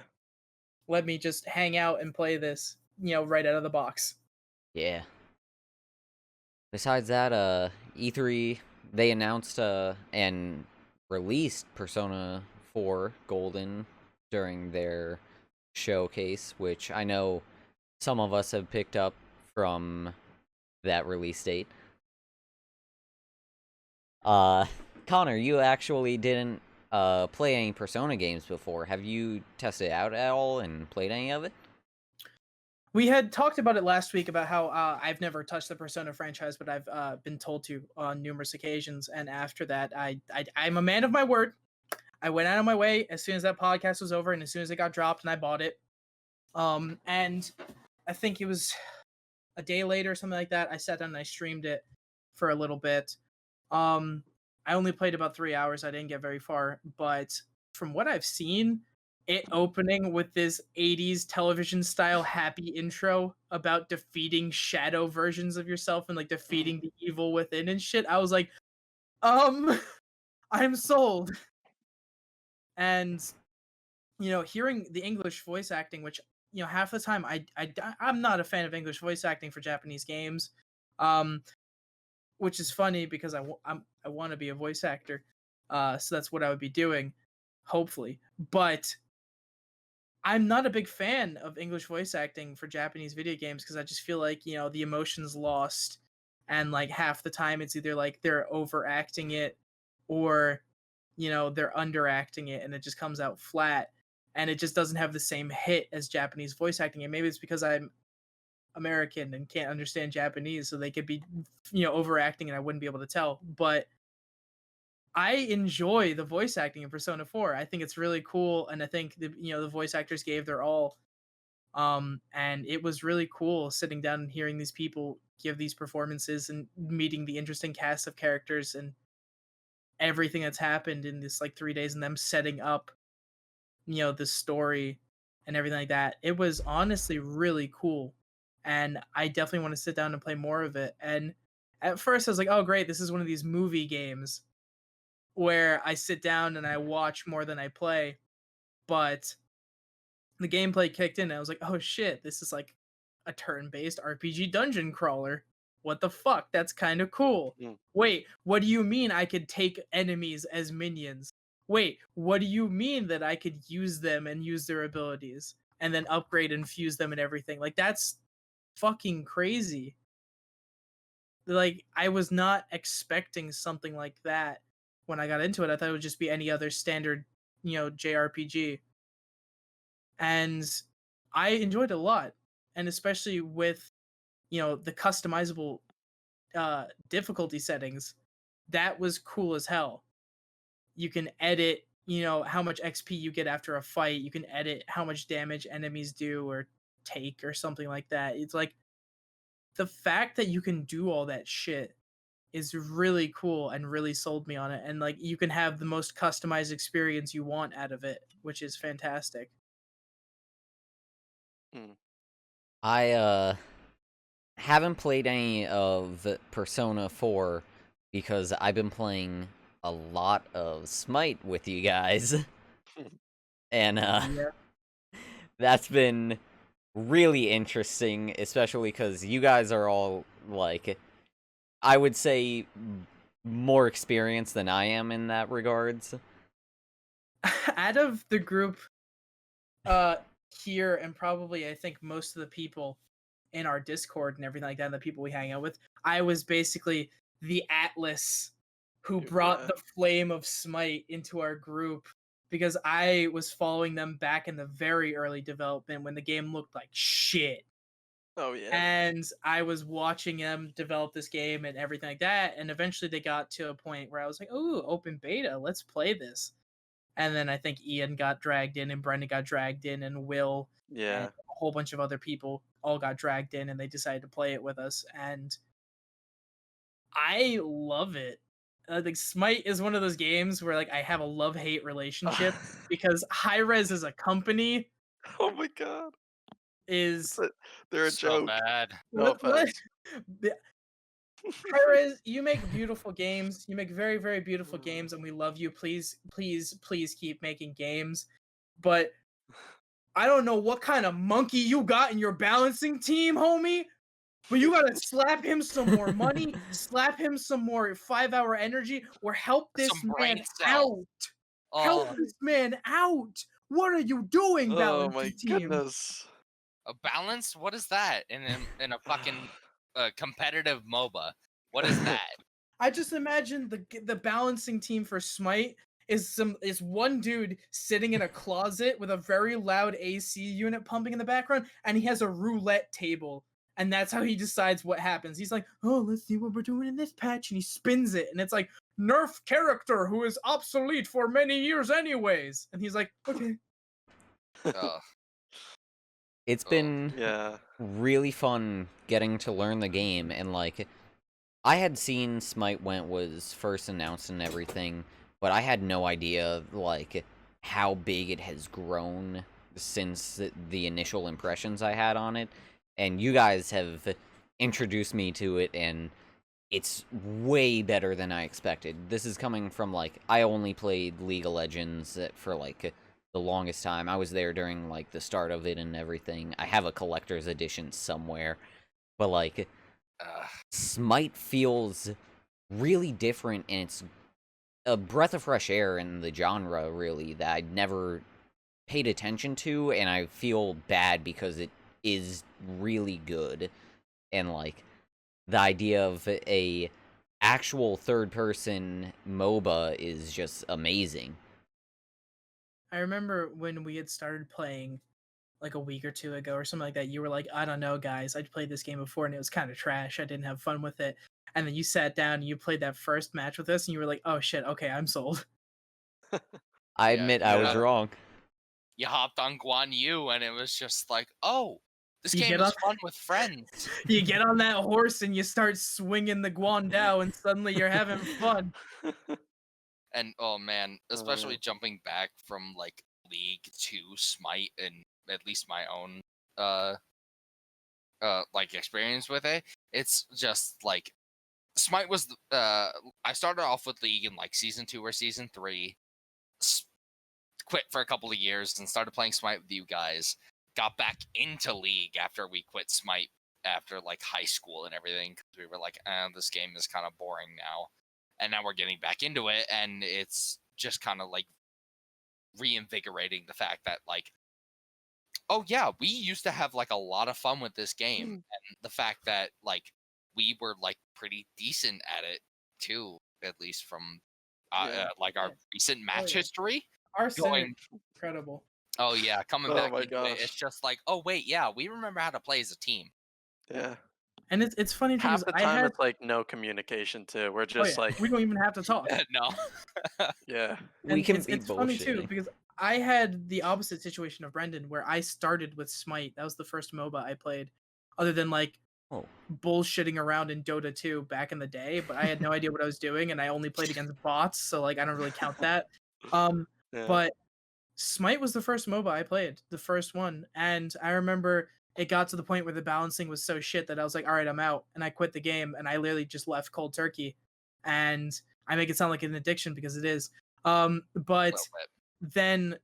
A: Let me just hang out and play this right out of the box.
C: yeah. Besides that, E3, they announced and released Persona 4 Golden during their showcase, which I know some of us have picked up from that release date. Connor, you actually didn't play any Persona games before. Have you tested it out at all and played any of it?
A: We had talked about it last week about how I've never touched the Persona franchise, but I've been told to on numerous occasions. And after that, I'm a man of my word. I went out of my way as soon as that podcast was over, and as soon as it got dropped, and I bought it. And I think it was a day later or something like that. I sat down and I streamed it for a little bit. I only played about 3 hours. I didn't get very far, but from what I've seen, it opening with this 80s television style happy intro about defeating shadow versions of yourself and like defeating the evil within and shit. I was like, I'm sold. And hearing the English voice acting, which half the time I'm not a fan of English voice acting for Japanese games, which is funny because I want to be a voice actor, so that's what I would be doing, hopefully. But I'm not a big fan of English voice acting for Japanese video games because I just feel like the emotion's lost, and like half the time it's either like they're overacting it, or they're underacting it, and it just comes out flat, and it just doesn't have the same hit as Japanese voice acting. And maybe it's because I'm American and can't understand Japanese, so they could be overacting and I wouldn't be able to tell. But I enjoy the voice acting in Persona 4. I think it's really cool, and I think the voice actors gave their all. And it was really cool sitting down and hearing these people give these performances and meeting the interesting cast of characters and everything that's happened in this like 3 days, and them setting up the story and everything like that. It was honestly really cool, and I definitely want to sit down and play more of it. And at first I was like, oh great, this is one of these movie games where I sit down and I watch more than I play. But the gameplay kicked in and I was like, oh shit, this is like a turn-based RPG dungeon crawler. What the fuck? That's kind of cool. Wait, what do you mean I could take enemies as minions? Wait, what do you mean that I could use them and use their abilities and then upgrade and fuse them and everything? Like, that's fucking crazy. Like, I was not expecting something like that when I got into it. I thought it would just be any other standard, JRPG. And I enjoyed it a lot. And especially with, the customizable difficulty settings, that was cool as hell. You can edit, how much XP you get after a fight. You can edit how much damage enemies do or take or something like that. It's like the fact that you can do all that shit is really cool and really sold me on it. And like you can have the most customized experience you want out of it, which is fantastic.
C: I haven't played any of Persona 4 because I've been playing a lot of Smite with you guys. And
A: Yeah.
C: that's been really interesting, especially because you guys are all, like, I would say more experienced than I am in that regards.
A: Out of the group here, and probably I think most of the people in our Discord and everything like that, and the people we hang out with, I was basically the Atlas who brought the flame of Smite into our group, because I was following them back in the very early development when the game looked like shit.
B: Oh yeah.
A: And I was watching them develop this game and everything like that, and eventually they got to a point where I was like, oh, open beta, let's play this. And then I think Ian got dragged in, and Brendan got dragged in, and Will,
B: Yeah.
A: and a whole bunch of other people all got dragged in, and they decided to play it with us. And I love it. Like Smite is one of those games where like I have a love-hate relationship because Hi-Rez as a company
B: Oh my god.
A: is
B: They're a
D: So
B: joke.
D: bad.
B: No offense.
A: Hi-Rez, you make beautiful games. You make very, very beautiful games, and we love you. Please, please, please keep making games. But I don't know what kind of monkey you got in your balancing team, homie. But you gotta slap him some more money, slap him some more 5-hour energy, or help this
D: Some
A: man
D: brain cells.
A: out. Help this man out. What are you doing,
B: Oh
A: balancing
B: my
A: team?
B: goodness.
D: A balance? What is that in a fucking competitive MOBA? What is that?
A: I just imagine the balancing team for Smite is one dude sitting in a closet with a very loud AC unit pumping in the background, and he has a roulette table, and that's how he decides what happens. He's like, oh, let's see what we're doing in this patch, and he spins it, and it's like, nerf character who is obsolete for many years anyways, and he's like, okay.
C: It's
D: Oh,
C: been
B: Yeah.
C: really fun getting to learn the game, and like I had seen Smite when it was first announced and everything, but I had no idea like how big it has grown since the initial impressions I had on it. And you guys have introduced me to it, and it's way better than I expected. This is coming from like I only played League of Legends for like the longest time. I was there during like the start of it and everything. I have a collector's edition somewhere, but like
D: uh,
C: Smite feels really different, and it's a breath of fresh air in the genre, really, that I'd never paid attention to, and I feel bad because it is really good. And like the idea of a actual third person MOBA is just amazing.
A: I remember when we had started playing like a week or two ago or something like that, you were like, I don't know, guys. I'd played this game before and it was kind of trash. I didn't have fun with it. And then you sat down and you played that first match with us and you were like, oh shit, okay, I'm sold.
C: I
D: Yeah,
C: admit I was
B: yeah.
C: wrong.
D: you hopped on Guan Yu, and it was just like, oh, this
A: You
D: game
A: get
D: is
A: on
D: fun with friends.
A: you get on that horse and you start swinging the Guandao and suddenly you're having fun.
D: And oh man, especially
B: man.
D: jumping back from like League to Smite, and at least my own uh like experience with it, it's just like Smite was I started off with League in like season 2 or season 3, quit for a couple of years and started playing Smite with you guys. Got back into League after we quit Smite after like high school and everything, because we were like, this game is kind of boring now. And now we're getting back into it, and it's just kind of like reinvigorating the fact that like, oh yeah, we used to have like a lot of fun with this game, and the fact that like we were like pretty decent at it too, at least from
B: Yeah.
D: like our
A: Yeah.
D: recent match
A: yeah.
D: history.
A: Our synergy
D: Going,
A: is incredible.
D: oh yeah, coming
B: Oh
D: back
B: my
D: into it, it's
B: gosh.
D: just like, oh wait, yeah, we remember how to play as a team.
B: Yeah.
A: And it's funny too because
B: Half the
A: I
B: time
A: had
B: it's like no communication too. We're
A: oh
B: just
A: yeah,
B: like
A: we don't even have to talk.
D: No.
B: yeah.
C: We
A: And
C: can
A: it's
C: be
A: it's funny too
C: bullshitting.
A: because I had the opposite situation of Brendan where I started with Smite. That was the first MOBA I played, other than like
C: Oh.
A: bullshitting around in Dota 2 back in the day. But I had no idea what I was doing, and I only played against bots, so like I don't really count that. Um,
B: Yeah.
A: but Smite was the first MOBA I played, the first one, and I remember it got to the point where the balancing was so shit that I was like, all right, I'm out, and I quit the game, and I literally just left cold turkey. And I make it sound like an addiction because it is. But
D: Little bit.
A: then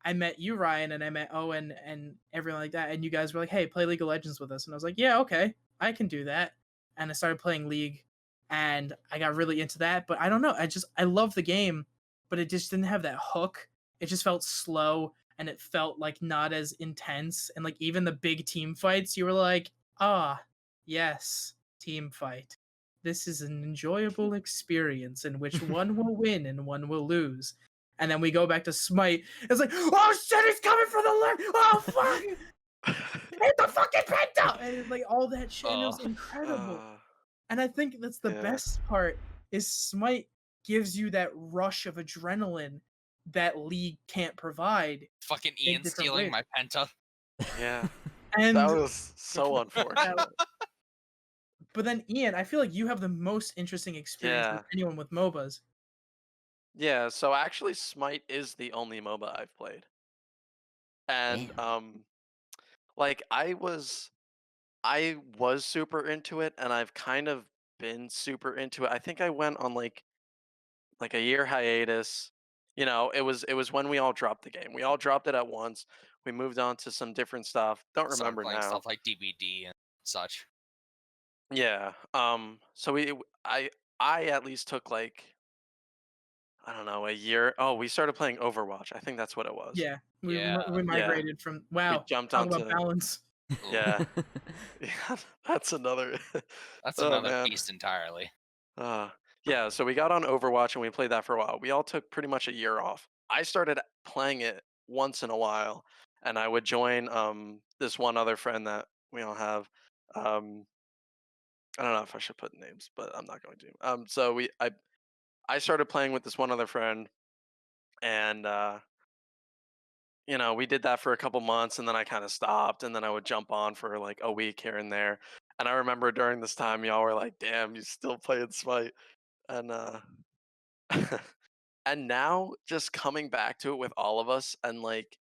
A: I met you, Ryan, and I met Owen and everyone like that, and you guys were like, "Hey, play League of Legends with us," and I was like, "Yeah, okay, I can do that." And I started playing League, and I got really into that. But I don't know, I love the game, but it just didn't have that hook. It just felt slow, and it felt like not as intense. And like even the big team fights, you were like, "Ah, yes, team fight. This is an enjoyable experience in which one will win and one will lose." And then we go back to Smite. It's like, oh shit, he's coming for the left. Oh fuck, hit the fucking penta, and it's like all that shit, and it was incredible.
B: Uh,
A: And I think that's the
B: yeah.
A: best part is Smite gives you that rush of adrenaline that League can't provide
D: Fucking
A: in
D: Ian
A: different
D: stealing
A: ways.
D: my penta.
B: Yeah.
A: And
B: That was so unfortunate.
A: but then Ian, I feel like you have the most interesting experience with
B: Yeah.
A: anyone with MOBAs.
B: Yeah, so actually Smite is the only MOBA I've played. And
C: Damn.
B: like I was super into it, and I've kind of been super into it. I think I went on like a year hiatus. You know, it was when we all dropped the game. We all dropped it at once. We moved on to some different stuff. Don't
D: Started
B: remember
D: playing
B: now.
D: stuff like DVD and such.
B: Yeah. So I at least took like I don't know, a year. Oh, we started playing Overwatch. I think that's what it was.
A: Yeah,
D: Yeah.
A: we
B: Yeah.
A: migrated from
B: We
A: wow.
B: jumped
A: Talk about
B: onto
A: balance.
D: Ooh,
B: yeah. Yeah, that's another
D: that's
B: oh
D: another
B: man.
D: beast entirely.
B: Uh, yeah, so we got on Overwatch and we played that for a while. We all took pretty much a year off. I started playing it once in a while, and I would join this one other friend that we all have. Um, I don't know if I should put names, but I'm not going to. So I started playing with this one other friend, and we did that for a couple months, and then I kind of stopped, and then I would jump on for like a week here and there. And I remember during this time, y'all were like, "Damn, you still playing Smite?" And and now just coming back to it with all of us, and like,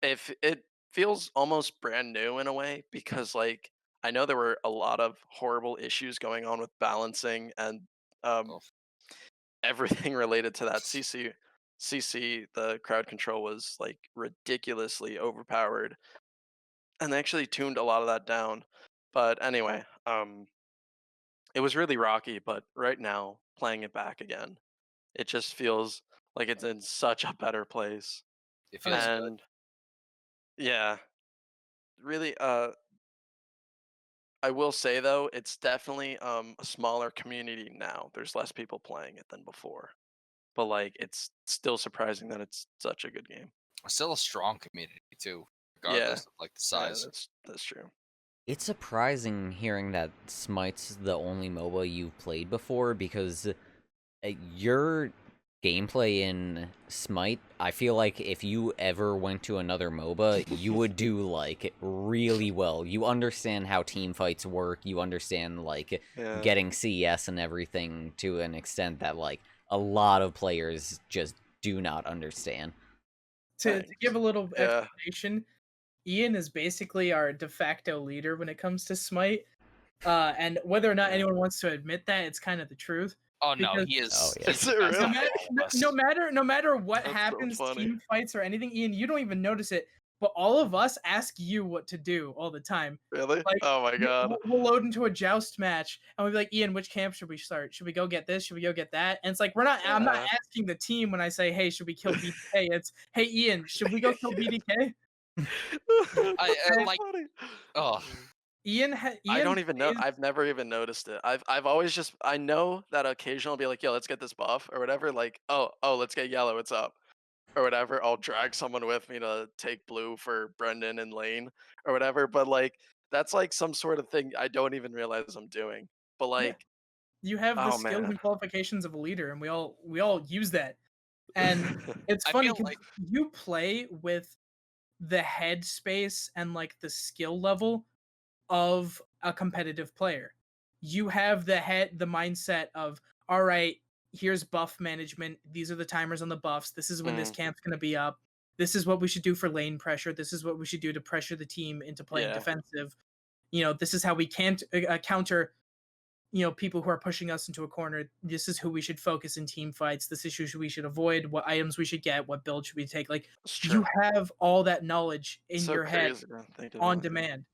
B: if it feels almost brand new in a way, because like I know there were a lot of horrible issues going on with balancing and um
D: Oh,
B: everything related to that. CC, the crowd control was like ridiculously overpowered, and they actually tuned a lot of that down. But anyway, it was really rocky. But right now, playing it back again, it just feels like it's in such a better place.
D: it
A: Oh,
D: feels
A: yeah.
D: good.
B: And yeah, really, I will say though, it's definitely a smaller community now. There's less people playing it than before. But like, it's still surprising that it's such a good game.
D: Still a strong community too,
B: Yeah,
D: regardless of like the
B: yeah,
D: size.
B: that's true.
C: It's surprising hearing that Smite's the only MOBA you've played before, because your gameplay in Smite, I feel like if you ever went to another MOBA, you would do like really well. You understand how team fights work. You understand like
B: Yeah,
C: getting CS and everything to an extent that like a lot of players just do not understand.
A: To
B: thanks.
A: give a little
B: Yeah,
A: explanation, Ian is basically our de facto leader when it comes to Smite. And whether or not
B: Yeah.
A: anyone wants to admit that, it's kind of the truth.
D: Oh no,
A: Because
D: he is.
C: Oh, yeah.
D: He's
B: Is
D: the
B: it
D: best
B: really?
D: out of all of us.
A: no matter what
B: That's so
A: happens,
B: funny.
A: team fights or anything, Ian, you don't even notice it. But all of us ask you what to do all the time.
B: Really?
A: Like,
B: Oh my god.
A: we'll load into a joust match and we'll be like, Ian, which camp should we start? Should we go get this? Should we go get that? And it's like I'm not
B: Yeah.
A: asking the team when I say, hey, should we kill BDK? It's, hey, Ian, should we go kill BDK?
D: I
B: So
D: like.
B: funny.
D: Oh,
B: I
A: Ian
B: don't even know.
A: plays-
B: I've never even noticed it. I've always just, I know that occasionally I'll be like, yo, let's get this buff or whatever. Like, oh, let's get yellow. What's up? Or whatever. I'll drag someone with me to take blue for Brendan and Lane or whatever. But like, that's like some sort of thing I don't even realize I'm doing. But
A: Yeah.
B: like,
A: you have the
B: oh
A: skills
B: man.
A: and qualifications of a leader, and we all use that. And it's
D: I
A: funny
D: feel
A: because
D: like
A: you play with the headspace and like the skill level of a competitive player. You have the mindset of, all right, here's buff management. These are the timers on the buffs. This is when this
B: Mm,
A: camp's going to be up. This is what we should do for lane pressure. This is what we should do to pressure the team into playing
B: yeah.
A: defensive. This is how we can't counter people who are pushing us into a corner. This is who we should focus in team fights. This is who we should avoid. What items we should get. What build should we take? Like,
B: It's
A: you
B: true.
A: have all that knowledge in
B: So
A: your head
B: crazy. Man. They do
A: on
B: like that.
A: demand.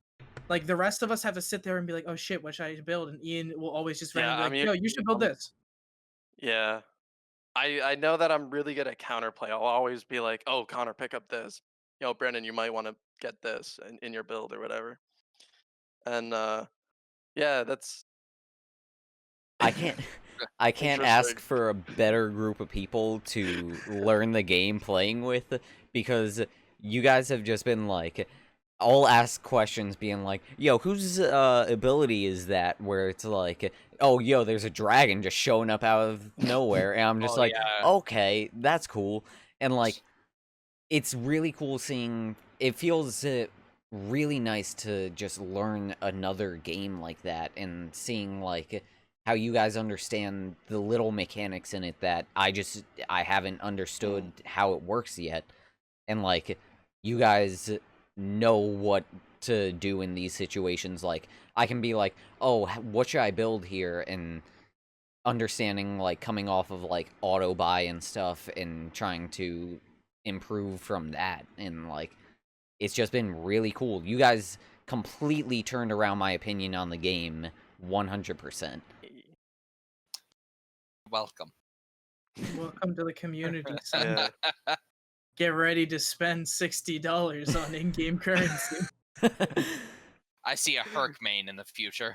A: Like, the rest of us have to sit there and be like, oh shit, what should I build? And Ian will always just
B: Yeah,
A: randomly be like, yo, you should build this.
B: yeah. I know that I'm really good at counterplay. I'll always be like, oh, Connor, pick up this. Yo, Brendan, you might want to get this in your build or whatever. And yeah, that's
C: I can't ask
B: interesting.
C: for a better group of people to learn the game playing with, because you guys have just been like, I'll ask questions being like, yo, whose ability is that, where it's like, oh, yo, there's a dragon just showing up out of nowhere, and I'm just
D: Oh,
C: like,
D: yeah.
C: okay, that's cool. And like, it's really cool seeing, it feels really nice to just learn another game like that, and seeing like how you guys understand the little mechanics in it that I haven't understood how it works yet. And like, you guys know what to do in these situations. Like, I can be like, oh, what should I build here? And understanding, like, coming off of like auto buy and stuff and trying to improve from that. And like, it's just been really cool. You guys completely turned around my opinion on the game 100%.
D: welcome.
A: Welcome to the community, son.
B: Yeah.
A: Get ready to spend $60 on in-game currency.
D: I see a Herc main in the future.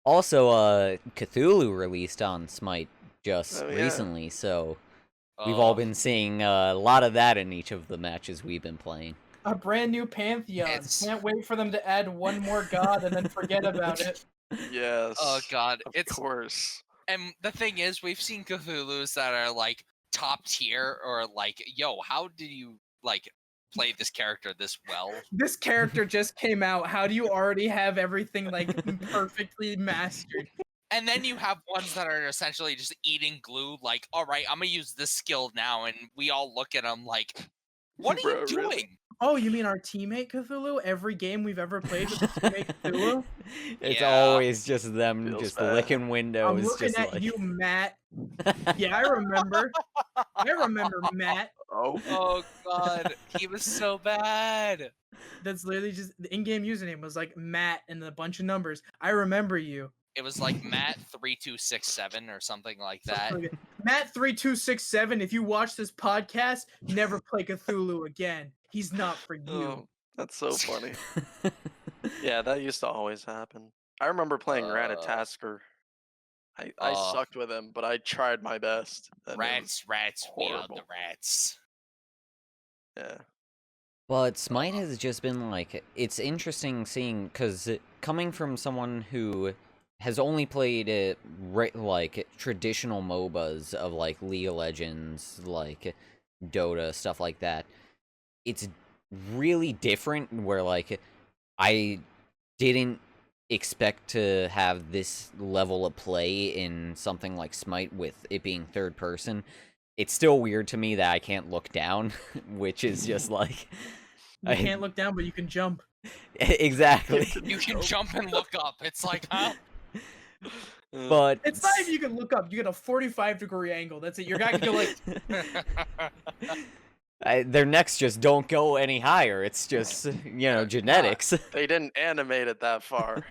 C: Also, Cthulhu released on Smite just
B: Oh, yeah.
C: recently, so we've all been seeing a lot of that in each of the matches we've been playing.
A: A brand new pantheon.
D: It's-
A: Can't wait for them to add one more god and then forget about it.
B: Yes.
D: Oh god,
B: Of
D: it's
B: course.
D: and the thing is, we've seen Cthulhu's that are like top tier or like, yo, how did you like play this character this well?
A: This character just came out. How do you already have everything like perfectly mastered?
D: And then you have ones that are essentially just eating glue. Like, all right, I'm gonna use this skill now, and we all look at them like, "What are
B: Bro,
D: you doing?"
B: really?
A: Oh, you mean our teammate Cthulhu? Every game we've ever played with the teammate Cthulhu?
C: It's
D: Yeah.
C: always just them
B: Feels
C: just
B: bad.
C: licking windows.
A: I'm looking
C: just
A: at
C: like...
A: you, Matt. Yeah, I remember. I remember Matt.
B: Oh,
D: Oh god, he was so bad.
A: That's literally just the in-game username was like Matt and a bunch of numbers. I remember you.
D: It was like Matt3267 or something like that.
A: Matt3267, if you watch this podcast, never play Cthulhu again. He's not for you.
B: oh, that's so funny. Yeah, that used to always happen. I remember playing Ratatasker. I sucked with him, but I tried my best. and it was
D: Rats, we are the
B: horrible.
D: rats.
B: Yeah.
C: But Smite has just been like, it's interesting seeing, because coming from someone who has only played like traditional MOBAs of like League of Legends, like Dota, stuff like that, it's really different where like I didn't expect to have this level of play in something like Smite with it being third person. It's still weird to me that I can't look down, which is just like...
A: You can't look down, but you can jump.
C: Exactly.
D: You can jump and look up. It's like, huh?
C: But
A: It's not even you can look up. You get a 45-degree angle. That's it. Your guy can go like...
C: their necks just don't go any higher. It's just, you know, genetics.
B: They didn't animate it that far.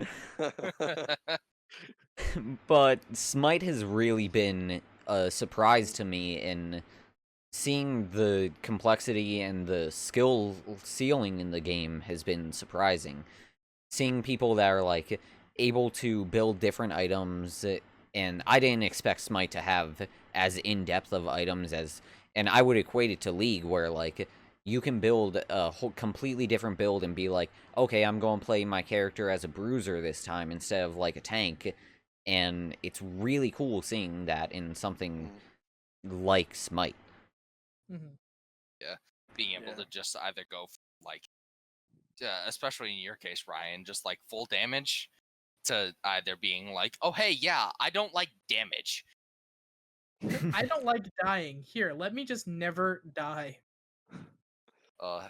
C: But Smite has really been a surprise to me in seeing the complexity and the skill ceiling in the game has been surprising. Seeing people that are like able to build different items, and I didn't expect Smite to have as in-depth of items as, and I would equate it to League, where like you can build a whole completely different build and be like, okay, I'm going to play my character as a bruiser this time instead of like a tank, and it's really cool seeing that in something like Smite.
A: Mhm.
D: Being able to just either go like, especially in your case, Ryan, just like full damage, to either being like, oh hey, yeah, I don't like damage.
A: I don't like dying. Here, let me just never die.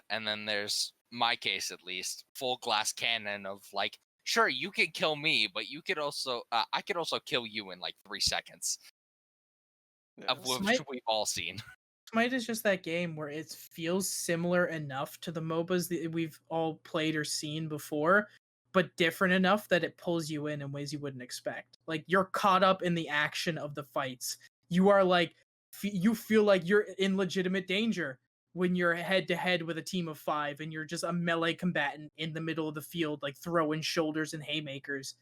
D: And then there's my case, at least, full glass cannon of like, sure, you could kill me, but you could also, I could also kill you in like 3 seconds.
B: Yeah.
D: Of which
A: Smite-
D: we've all seen.
A: Smite is just that game where it feels similar enough to the MOBAs that we've all played or seen before, but different enough that it pulls you in ways you wouldn't expect. Like, you're caught up in the action of the fights. You are like, you feel like you're in legitimate danger when you're head to head with a team of 5 and you're just a melee combatant in the middle of the field, like throwing shoulders and haymakers.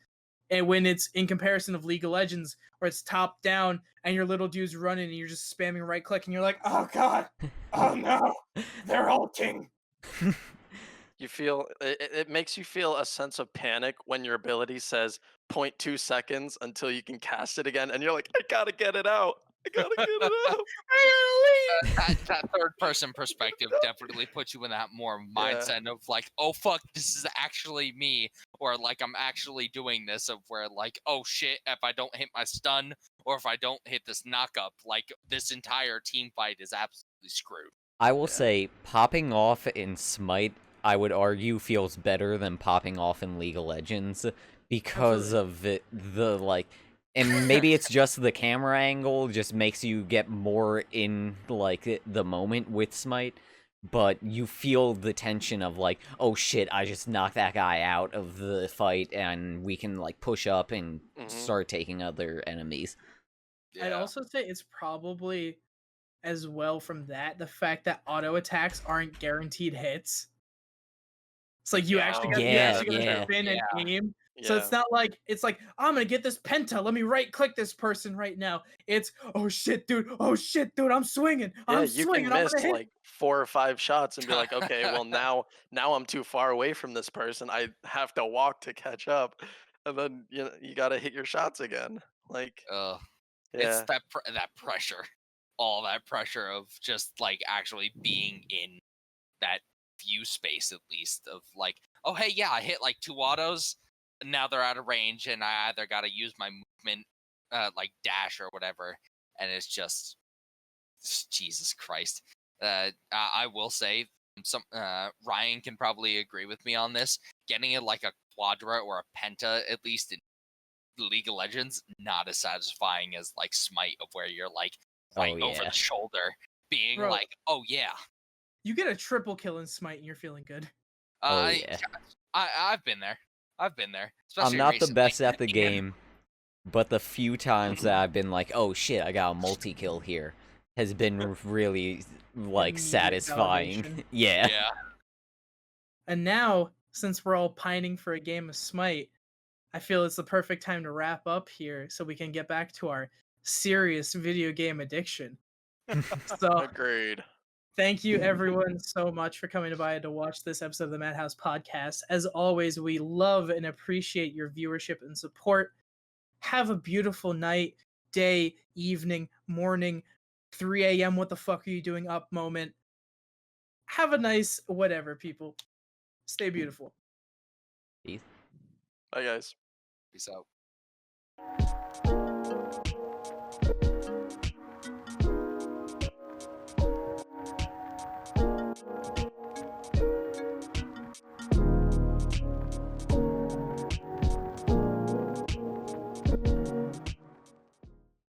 A: And when it's in comparison of League of Legends, where it's top down and your little dude's running and you're just spamming right click and you're like, oh god, oh no, they're ulting.
B: You feel it makes you feel a sense of panic when your ability says 0.2 seconds until you can cast it again, and you're like, I gotta get it out. I gotta get it out.
D: That third person perspective definitely puts you in that more mindset of like, oh fuck, this is actually me, or like I'm actually doing this, of where like, oh shit, if I don't hit my stun or if I don't hit this knockup, like this entire team fight is absolutely screwed.
C: I will say, popping off in Smite, I would argue, feels better than popping off in League of Legends because of the like, and maybe it's just the camera angle just makes you get more in like the moment with Smite, but you feel the tension of like, oh shit, I just knocked that guy out of the fight and we can like push up and start taking other enemies.
A: I'd also say it's probably as well from that the fact that auto attacks aren't guaranteed hits. It's like you actually got to spin and aim. So it's not like I'm gonna get this penta. Let me right click this person right now. It's oh shit, dude, I'm swinging. I'm swinging.
B: You can miss like 4 or 5 shots and be like, okay, well now I'm too far away from this person. I have to walk to catch up, and then you gotta hit your shots again. Like,
D: it's that pressure. all that pressure of just like actually being in that view space, at least, of like, oh hey, yeah, I hit like 2 autos, and now they're out of range, and I either got to use my movement, like dash or whatever, and it's just Jesus Christ. I will say, Ryan can probably agree with me on this. Getting it like a quadra or a penta, at least in League of Legends, not as satisfying as like Smite, of where you're like right
C: Oh,
D: over
C: yeah.
D: the shoulder, being
A: Bro.
D: like, oh yeah.
A: You get a triple kill in Smite and you're feeling good.
C: Oh,
D: I,
C: yeah.
D: I've been there. I've been there.
C: I'm
D: Especially
C: not the
D: recently.
C: best at the
D: And-
C: game, but the few times that I've been like, oh shit, I got a multi-kill here, has been really, like,
A: Immediate
C: satisfying.
A: validation.
C: Yeah.
D: Yeah.
A: And now, since we're all pining for a game of Smite, I feel it's the perfect time to wrap up here so we can get back to our serious video game addiction. So,
B: Agreed.
A: thank you everyone so much for coming by to watch this episode of the Madhouse podcast. As always, we love and appreciate your viewership and support. Have a beautiful night, day, evening, morning, 3 a.m. What the fuck are you doing up moment? Have a nice whatever, people. Stay beautiful.
C: Peace.
B: Bye, guys.
D: Peace out.